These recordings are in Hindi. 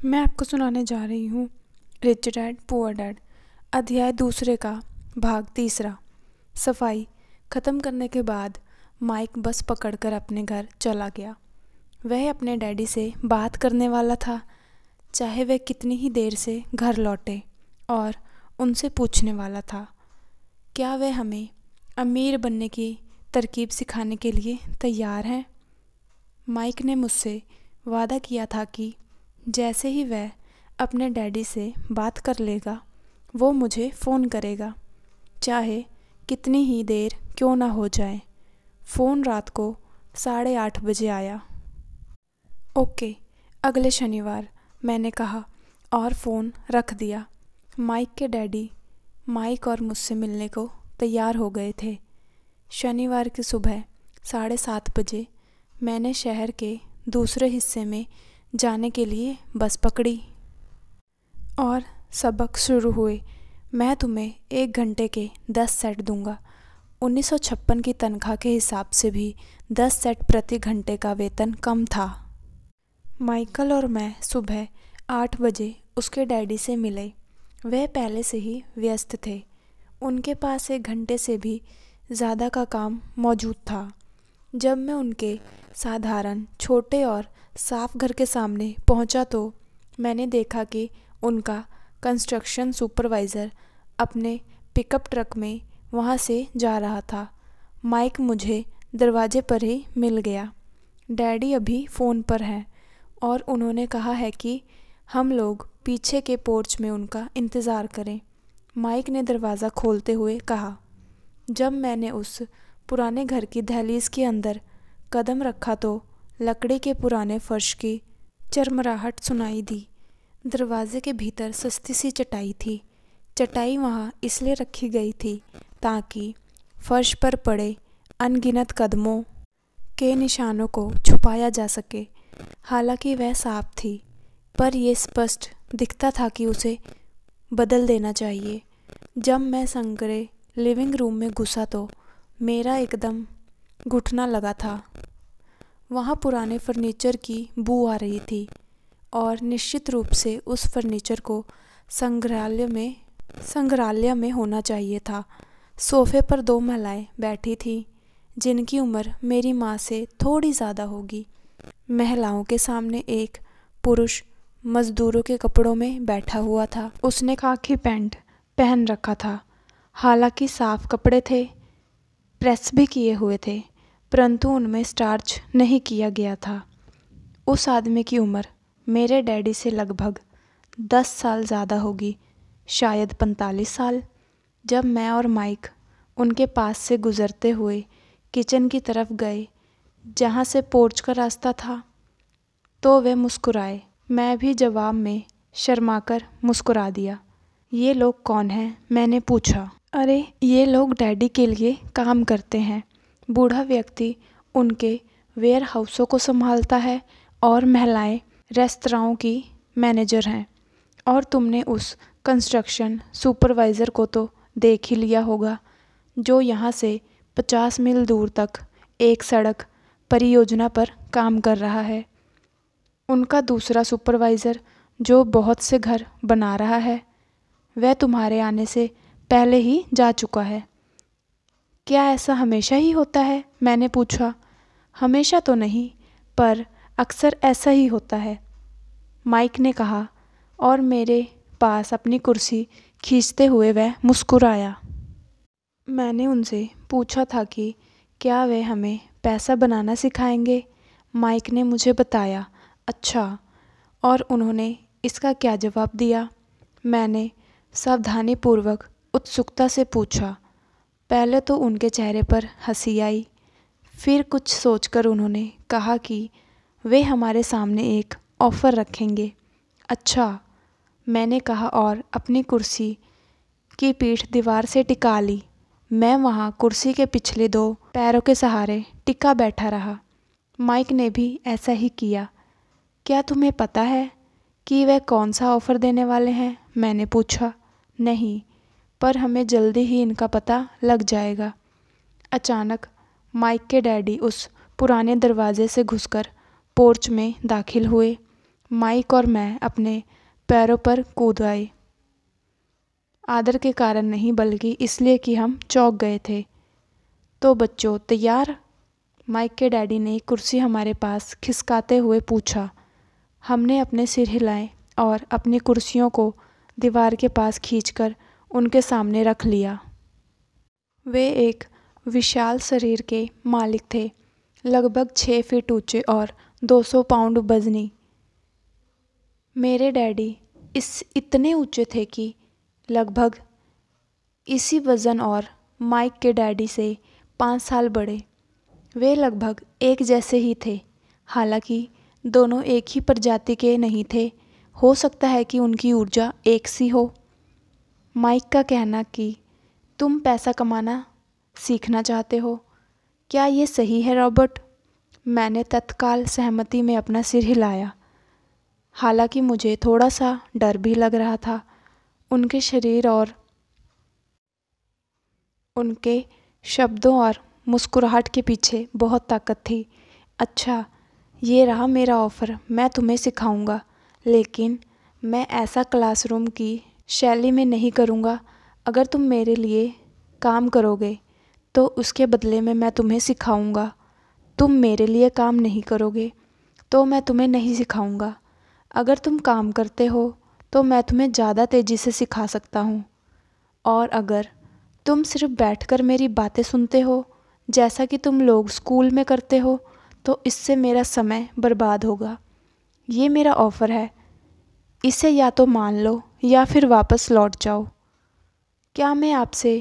मैं आपको सुनाने जा रही हूँ रिच डैड पुअर डैड अध्याय दूसरे का भाग तीसरा। सफाई ख़त्म करने के बाद माइक बस पकड़कर अपने घर चला गया। वह अपने डैडी से बात करने वाला था, चाहे वह कितनी ही देर से घर लौटे, और उनसे पूछने वाला था क्या वह हमें अमीर बनने की तरकीब सिखाने के लिए तैयार हैं। माइक ने मुझसे वादा किया था कि जैसे ही वह अपने डैडी से बात कर लेगा वो मुझे फ़ोन करेगा, चाहे कितनी ही देर क्यों ना हो जाए। फ़ोन रात को 8:30 बजे आया। ओके, अगले शनिवार, मैंने कहा और फ़ोन रख दिया। माइक के डैडी माइक और मुझसे मिलने को तैयार हो गए थे। शनिवार की सुबह 7:30 बजे मैंने शहर के दूसरे हिस्से में जाने के लिए बस पकड़ी और सबक शुरू हुए। मैं तुम्हें 1 घंटे के 10 सेट दूंगा। 1956 की तनख्वाह के हिसाब से भी 10 सेट प्रति घंटे का वेतन कम था। माइकल और मैं सुबह 8 बजे उसके डैडी से मिले। वह पहले से ही व्यस्त थे। उनके पास 1 घंटे से भी ज़्यादा का काम मौजूद था। जब मैं उनके साधारण छोटे और साफ घर के सामने पहुंचा तो मैंने देखा कि उनका कंस्ट्रक्शन सुपरवाइज़र अपने पिकअप ट्रक में वहां से जा रहा था। माइक मुझे दरवाजे पर ही मिल गया। डैडी अभी फ़ोन पर हैं और उन्होंने कहा है कि हम लोग पीछे के पोर्च में उनका इंतज़ार करें। माइक ने दरवाज़ा खोलते हुए कहा। जब मैंने उस पुराने घर की दहलीज के अंदर कदम रखा तो लकड़ी के पुराने फर्श की चरमराहट सुनाई दी। दरवाजे के भीतर सस्ती सी चटाई थी। चटाई वहाँ इसलिए रखी गई थी ताकि फर्श पर पड़े अनगिनत कदमों के निशानों को छुपाया जा सके। हालांकि वह साफ थी, पर यह स्पष्ट दिखता था कि उसे बदल देना चाहिए। जब मैं संगरे लिविंग रूम में घुसा तो मेरा एकदम घुटना लगा था। वहाँ पुराने फर्नीचर की बू आ रही थी और निश्चित रूप से उस फर्नीचर को संग्रहालय में होना चाहिए था। सोफे पर 2 महिलाएं बैठी थीं जिनकी उम्र मेरी माँ से थोड़ी ज़्यादा होगी। महिलाओं के सामने एक पुरुष मज़दूरों के कपड़ों में बैठा हुआ था। उसने खाकी पैंट पहन रखा था। हालांकि साफ कपड़े थे, प्रेस भी किए हुए थे, परंतु उनमें स्टार्च नहीं किया गया था। उस आदमी की उम्र मेरे डैडी से लगभग 10 साल ज़्यादा होगी, शायद 45 साल। जब मैं और माइक उनके पास से गुज़रते हुए किचन की तरफ गए जहाँ से पोर्च का रास्ता था तो वे मुस्कुराए। मैं भी जवाब में शर्माकर मुस्कुरा दिया। ये लोग कौन हैं? मैंने पूछा। अरे, ये लोग डैडी के लिए काम करते हैं। बूढ़ा व्यक्ति उनके वेयर हाउसों को संभालता है और महिलाएं रेस्तराओं की मैनेजर हैं। और तुमने उस कंस्ट्रक्शन सुपरवाइज़र को तो देख ही लिया होगा जो यहाँ से 50 मील दूर तक एक सड़क परियोजना पर काम कर रहा है। उनका दूसरा सुपरवाइज़र जो बहुत से घर बना रहा है, वह तुम्हारे आने से पहले ही जा चुका है। क्या ऐसा हमेशा ही होता है? मैंने पूछा। हमेशा तो नहीं, पर अक्सर ऐसा ही होता है, माइक ने कहा और मेरे पास अपनी कुर्सी खींचते हुए वह मुस्कुराया। मैंने उनसे पूछा था कि क्या वे हमें पैसा बनाना सिखाएंगे। माइक ने मुझे बताया। अच्छा, और उन्होंने इसका क्या जवाब दिया? मैंने सावधानीपूर्वक उत्सुकता से पूछा। पहले तो उनके चेहरे पर हंसी आई, फिर कुछ सोचकर उन्होंने कहा कि वे हमारे सामने एक ऑफ़र रखेंगे। अच्छा, मैंने कहा और अपनी कुर्सी की पीठ दीवार से टिका ली। मैं वहाँ कुर्सी के पिछले 2 पैरों के सहारे टिका बैठा रहा। माइक ने भी ऐसा ही किया। क्या तुम्हें पता है कि वह कौन सा ऑफ़र देने वाले हैं? मैंने पूछा। नहीं, पर हमें जल्दी ही इनका पता लग जाएगा। अचानक माइक के डैडी उस पुराने दरवाजे से घुसकर पोर्च में दाखिल हुए। माइक और मैं अपने पैरों पर कूद आए। आदर के कारण नहीं, बल्कि इसलिए कि हम चौंक गए थे। तो बच्चों, तैयार? माइक के डैडी ने कुर्सी हमारे पास खिसकाते हुए पूछा। हमने अपने सिर हिलाए और अपनी कुर्सियों को दीवार के पास खींचकर उनके सामने रख लिया। वे एक विशाल शरीर के मालिक थे, लगभग 6 फीट ऊंचे और 200 पाउंड वजनी। मेरे डैडी इतने ऊंचे थे कि लगभग इसी वज़न और माइक के डैडी से 5 साल बड़े। वे लगभग एक जैसे ही थे, हालांकि दोनों एक ही प्रजाति के नहीं थे। हो सकता है कि उनकी ऊर्जा एक सी हो। माइक का कहना कि तुम पैसा कमाना सीखना चाहते हो, क्या ये सही है रॉबर्ट? मैंने तत्काल सहमति में अपना सिर हिलाया, हालांकि मुझे थोड़ा सा डर भी लग रहा था। उनके शरीर और उनके शब्दों और मुस्कुराहट के पीछे बहुत ताकत थी। अच्छा, ये रहा मेरा ऑफ़र। मैं तुम्हें सिखाऊंगा, लेकिन मैं ऐसा क्लासरूम की शैली में नहीं करूँगा। अगर तुम मेरे लिए काम करोगे तो उसके बदले में मैं तुम्हें सिखाऊंगा। तुम मेरे लिए काम नहीं करोगे तो मैं तुम्हें नहीं सिखाऊंगा। अगर तुम काम करते हो तो मैं तुम्हें ज़्यादा तेज़ी से सिखा सकता हूँ, और अगर तुम सिर्फ बैठकर मेरी बातें सुनते हो जैसा कि तुम लोग स्कूल में करते हो, तो इससे मेरा समय बर्बाद होगा। ये मेरा ऑफ़र है, इसे या तो मान लो या फिर वापस लौट जाओ। क्या मैं आपसे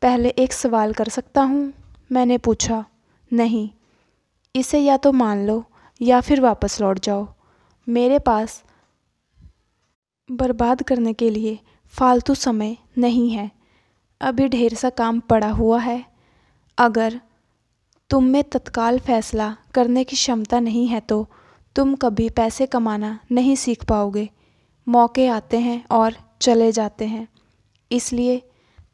पहले एक सवाल कर सकता हूँ? मैंने पूछा। नहीं, इसे या तो मान लो या फिर वापस लौट जाओ। मेरे पास बर्बाद करने के लिए फालतू समय नहीं है। अभी ढेर सा काम पड़ा हुआ है। अगर तुम में तत्काल फैसला करने की क्षमता नहीं है तो तुम कभी पैसे कमाना नहीं सीख पाओगे। मौके आते हैं और चले जाते हैं, इसलिए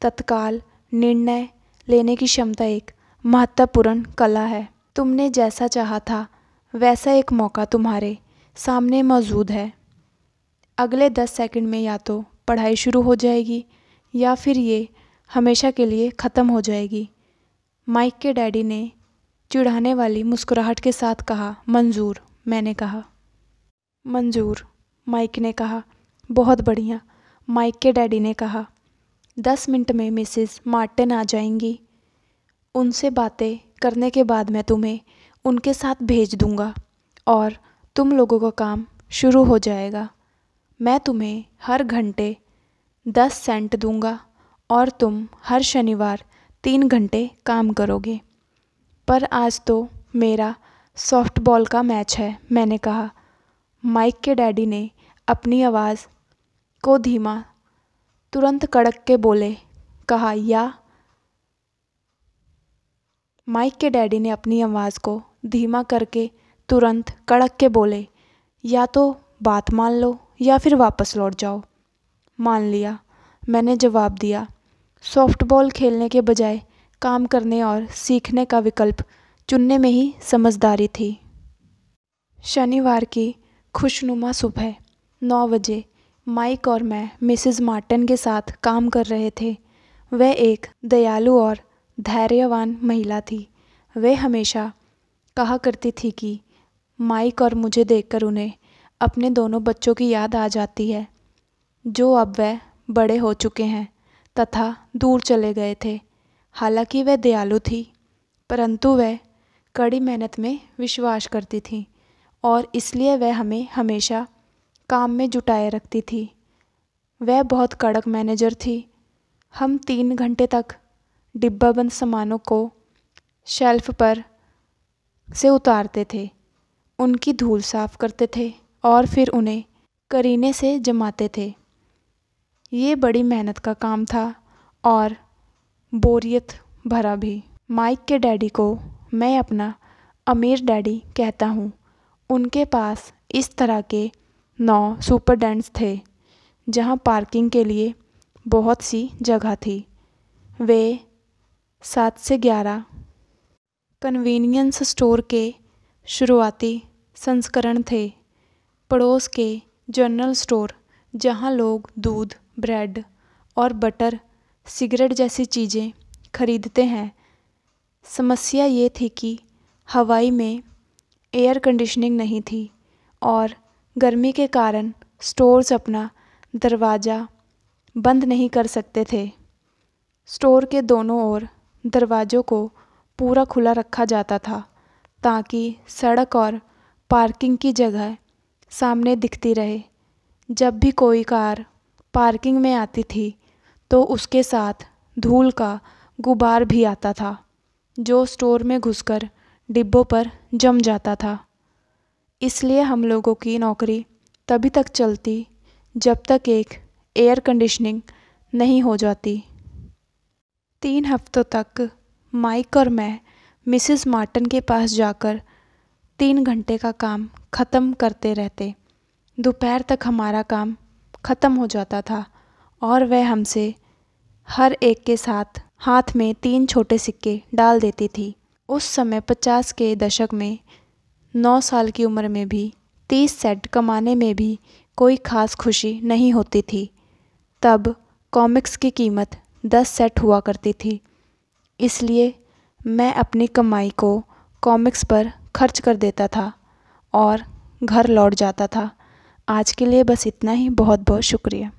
तत्काल निर्णय लेने की क्षमता एक महत्वपूर्ण कला है। तुमने जैसा चाहा था वैसा एक मौका तुम्हारे सामने मौजूद है। अगले 10 सेकंड में या तो पढ़ाई शुरू हो जाएगी या फिर ये हमेशा के लिए ख़त्म हो जाएगी। माइक के डैडी ने चिढ़ाने वाली मुस्कुराहट के साथ कहा। मंजूर, मैंने कहा। मंजूर, माइक ने कहा। बहुत बढ़िया, माइक के डैडी ने कहा। 10 मिनट में मिसेस मार्टिन आ जाएंगी। उनसे बातें करने के बाद मैं तुम्हें उनके साथ भेज दूंगा और तुम लोगों का काम शुरू हो जाएगा। मैं तुम्हें हर घंटे 10 सेंट दूंगा और तुम हर शनिवार 3 घंटे काम करोगे। पर आज तो मेरा सॉफ्टबॉल का मैच है, मैंने कहा। माइक के डैडी ने अपनी आवाज़ को धीमा, तुरंत कड़क के बोले कहा या माइक के डैडी ने अपनी आवाज़ को धीमा करके तुरंत कड़क के बोले, या तो बात मान लो या फिर वापस लौट जाओ। मान लिया, मैंने जवाब दिया। सॉफ्टबॉल खेलने के बजाय काम करने और सीखने का विकल्प चुनने में ही समझदारी थी। शनिवार की खुशनुमा सुबह 9 बजे माइक और मैं मिसेस मार्टिन के साथ काम कर रहे थे। वह एक दयालु और धैर्यवान महिला थी। वह हमेशा कहा करती थी कि माइक और मुझे देखकर उन्हें अपने दोनों बच्चों की याद आ जाती है, जो अब वह बड़े हो चुके हैं तथा दूर चले गए थे। हालांकि वह दयालु थी, परंतु वह कड़ी मेहनत में विश्वास करती थी और इसलिए वह हमें हमेशा काम में जुटाए रखती थी। वह बहुत कड़क मैनेजर थी। हम 3 घंटे तक डिब्बाबंद सामानों को शेल्फ पर से उतारते थे, उनकी धूल साफ करते थे और फिर उन्हें करीने से जमाते थे। ये बड़ी मेहनत का काम था और बोरियत भरा भी। माइक के डैडी को मैं अपना अमीर डैडी कहता हूँ। उनके पास इस तरह के 9 सुपरडेंट्स थे, जहाँ पार्किंग के लिए बहुत सी जगह थी। वे 7 से 11 कन्वीनियंस स्टोर के शुरुआती संस्करण थे। पड़ोस के जनरल स्टोर जहाँ लोग दूध, ब्रेड और बटर, सिगरेट जैसी चीज़ें खरीदते हैं। समस्या ये थी कि हवाई में एयर कंडीशनिंग नहीं थी और गर्मी के कारण स्टोर्स अपना दरवाज़ा बंद नहीं कर सकते थे। स्टोर के दोनों ओर दरवाज़ों को पूरा खुला रखा जाता था ताकि सड़क और पार्किंग की जगह सामने दिखती रहे। जब भी कोई कार पार्किंग में आती थी तो उसके साथ धूल का गुबार भी आता था जो स्टोर में घुसकर डिब्बों पर जम जाता था। इसलिए हम लोगों की नौकरी तभी तक चलती जब तक एक एयर कंडीशनिंग नहीं हो जाती। 3 हफ्तों तक माइक और मैं मिसेस मार्टन के पास जाकर 3 घंटे का काम ख़त्म करते रहते। दोपहर तक हमारा काम ख़त्म हो जाता था और वह हमसे हर एक के साथ हाथ में 3 छोटे सिक्के डाल देती थी। उस समय 50 के दशक में 9 साल की उम्र में भी 30 सेंट कमाने में भी कोई ख़ास खुशी नहीं होती थी। तब कॉमिक्स की कीमत 10 सेंट हुआ करती थी। इसलिए मैं अपनी कमाई को कॉमिक्स पर खर्च कर देता था और घर लौट जाता था। आज के लिए बस इतना ही। बहुत बहुत शुक्रिया।